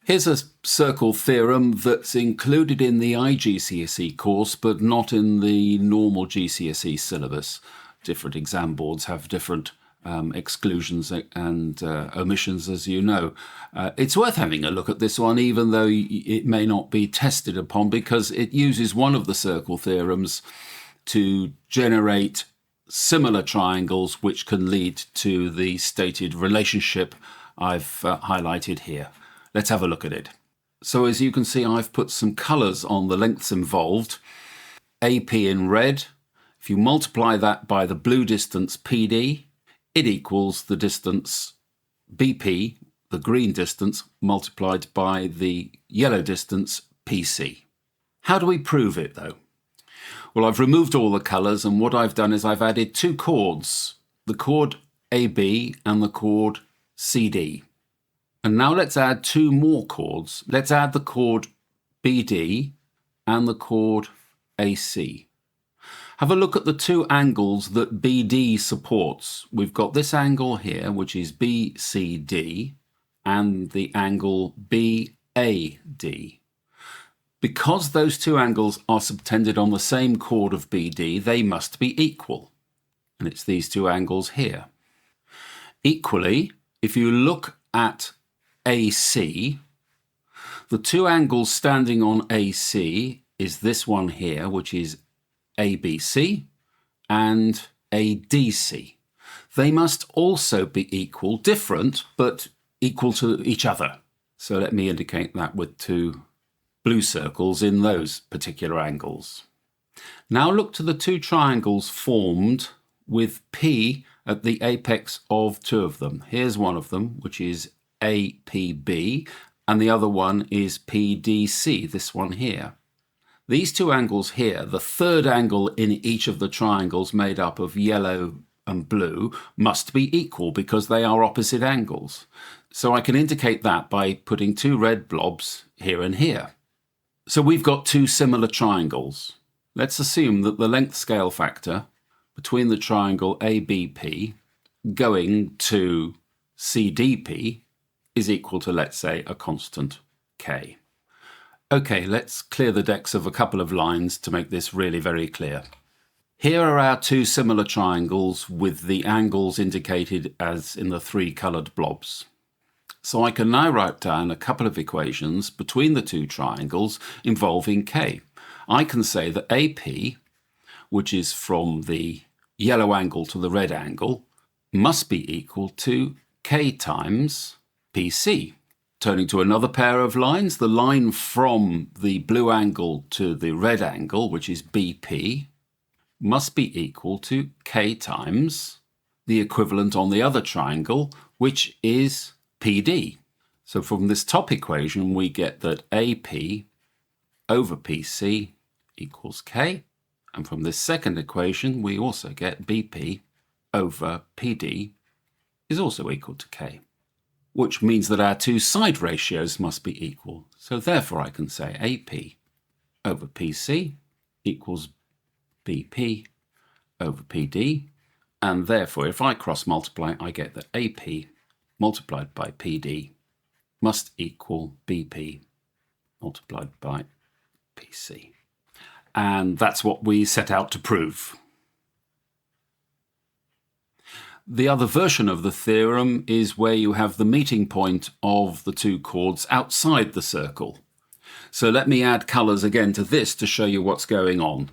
Here's a circle theorem that's included in the i-GCSE course, but not in the normal GCSE syllabus. Different exam boards have different exclusions and omissions, as you know. It's worth having a look at this one, even though it may not be tested upon, because it uses one of the circle theorems to generate similar triangles which can lead to the stated relationship I've highlighted here. Let's have a look at it. So as you can see, I've put some colours on the lengths involved. AP in red. If you multiply that by the blue distance PD, it equals the distance BP, the green distance, multiplied by the yellow distance PC. How do we prove it though? Well, I've removed all the colours, and what I've done is I've added two chords, the chord AB and the chord CD. And now let's add two more chords. Let's add the chord BD and the chord AC. Have a look at the two angles that BD supports. We've got this angle here, which is BCD, and the angle BAD. Because those two angles are subtended on the same chord of BD, they must be equal. And it's these two angles here. Equally, if you look at AC, the two angles standing on AC is this one here, which is ABC, and ADC. They must also be equal, different, but equal to each other. So let me indicate that with two blue circles in those particular angles. Now look to the two triangles formed with P at the apex of two of them. Here's one of them, which is APB, and the other one is PDC, this one here. These two angles here, the third angle in each of the triangles made up of yellow and blue, must be equal because they are opposite angles. So I can indicate that by putting two red blobs here and here. So we've got two similar triangles. Let's assume that the length scale factor between the triangle ABP going to CDP is equal to, let's say, a constant K. Okay, let's clear the decks of a couple of lines to make this really very clear. Here are our two similar triangles with the angles indicated as in the three coloured blobs. So I can now write down a couple of equations between the two triangles involving K. I can say that AP, which is from the yellow angle to the red angle, must be equal to K times PC. Turning to another pair of lines, the line from the blue angle to the red angle, which is BP, must be equal to K times the equivalent on the other triangle, which is PD. So from this top equation, we get that AP over PC equals K. And from this second equation, we also get BP over PD is also equal to K, which means that our two side ratios must be equal. So therefore I can say AP over PC equals BP over PD, and therefore if I cross multiply, I get that AP multiplied by PD must equal BP multiplied by PC. And that's what we set out to prove. The other version of the theorem is where you have the meeting point of the two chords outside the circle. So let me add colours again to this to show you what's going on.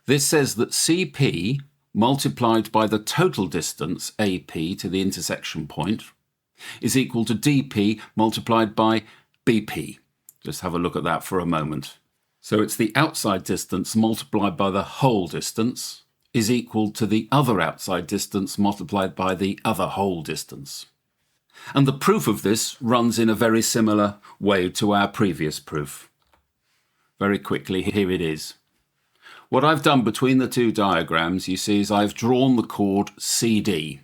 This says that CP multiplied by the total distance AP to the intersection point is equal to DP multiplied by BP. Just have a look at that for a moment. So it's the outside distance multiplied by the whole distance is equal to the other outside distance multiplied by the other whole distance. And the proof of this runs in a very similar way to our previous proof. Very quickly, here it is. What I've done between the two diagrams, you see, is I've drawn the chord CD,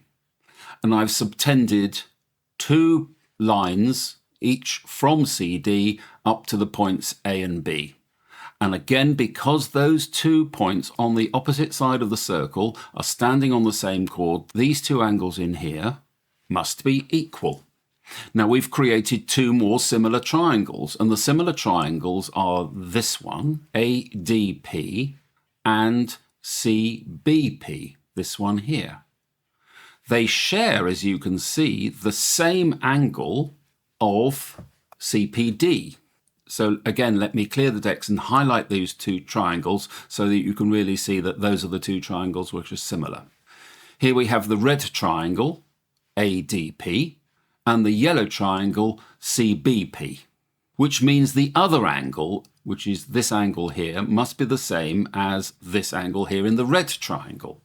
and I've subtended two lines, each from CD up to the points A and B. And again, because those 2 points on the opposite side of the circle are standing on the same chord, these two angles in here must be equal. Now we've created two more similar triangles, and the similar triangles are this one, ADP, and CBP, this one here. They share, as you can see, the same angle of CPD. So again, let me clear the decks and highlight these two triangles so that you can really see that those are the two triangles which are similar. Here we have the red triangle, ADP, and the yellow triangle, CBP, which means the other angle, which is this angle here, must be the same as this angle here in the red triangle.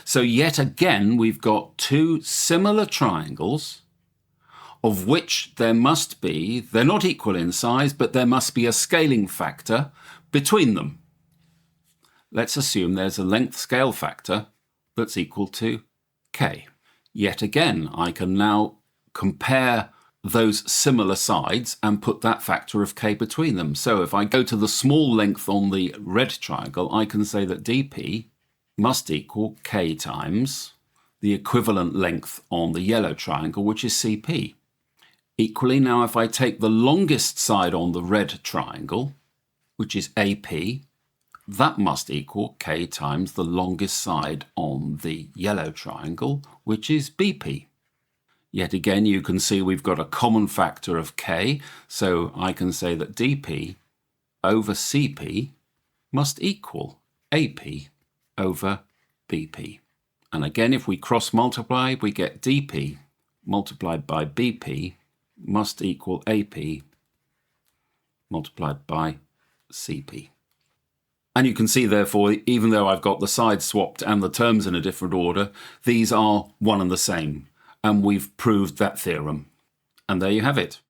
So yet again, we've got two similar triangles, of which there must be, they're not equal in size, but there must be a scaling factor between them. Let's assume there's a length scale factor that's equal to k. Yet again, I can now compare those similar sides and put that factor of k between them. So if I go to the small length on the red triangle, I can say that dp must equal k times the equivalent length on the yellow triangle, which is cp. Equally, now if I take the longest side on the red triangle, which is AP, that must equal k times the longest side on the yellow triangle, which is BP. Yet again, you can see we've got a common factor of k, so I can say that dP over CP must equal AP over BP. And again, if we cross multiply, we get dP multiplied by BP must equal AP multiplied by CP. And you can see, therefore, even though I've got the sides swapped and the terms in a different order, these are one and the same. And we've proved that theorem. And there you have it.